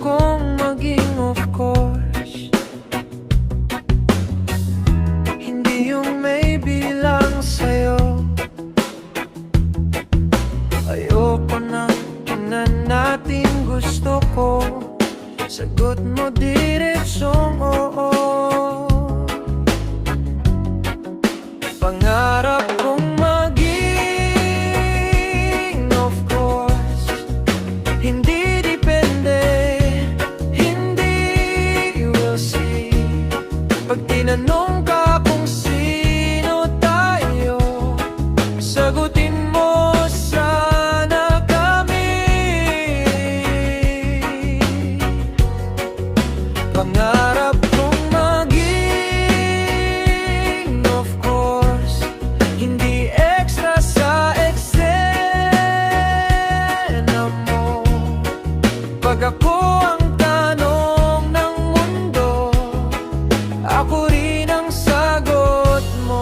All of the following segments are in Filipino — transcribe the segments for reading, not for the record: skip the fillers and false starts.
kong maging of course. Hindi yung maybe lang sa'yo. Ayoko nang tingnan natin, gusto ko sagot mo diretsong oo. Pangarap kong maging of course. Hindi depende, hindi we'll see. Pag tinanong ka kung sino tayo, sagutin mo sana kami. Pangarap kong maging of course. Hindi extra sa eksena mo. Pag ako ang tanong ng mundo, ako rin ang sagot mo.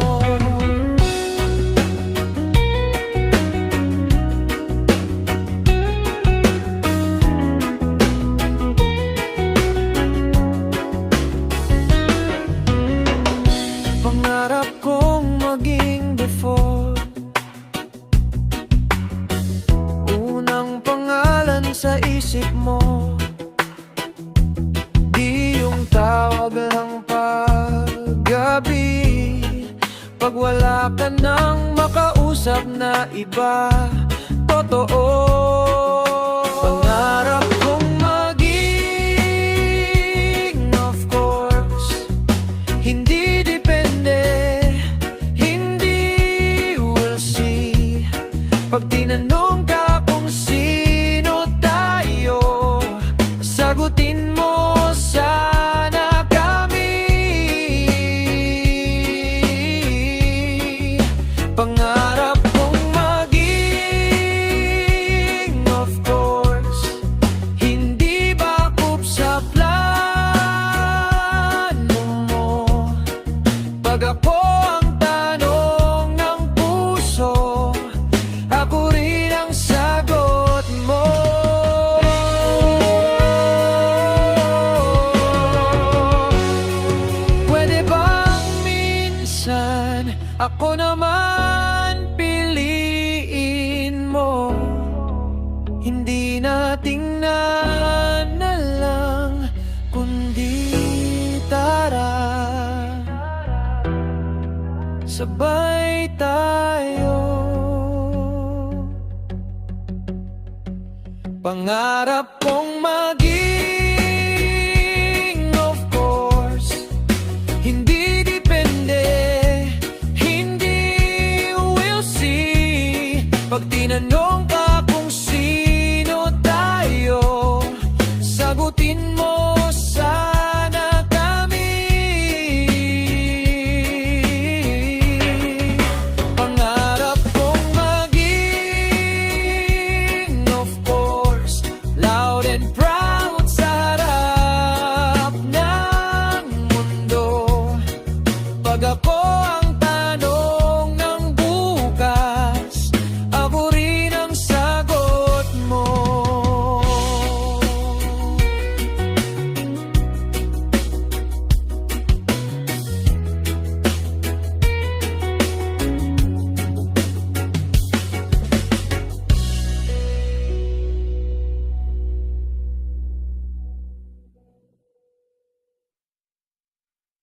Pangarap kong maging before, unang pangalan sa isip mo. Di yung tawag ng paggabi, pag wala ka nang makausap na iba. Totoo. Pangarap kong maging of course. Hindi depende, hindi we'll see. Pag tinanong ka kung sino tayo, sagutin mo sana kami. Pangarap kong maging of course. Hindi bakop sa plano mo. Pag ako ang tanong ng puso, ako rin ang sagot mo. Pwede bang minsan ako naman piliin mo? Hindi na tingnan na lang, kundi tara, sabay tayo. Pangarap kong maging of course. Hindi depende, hindi we'll see. Pag tinanong ka kung sino tayo, sagutin mo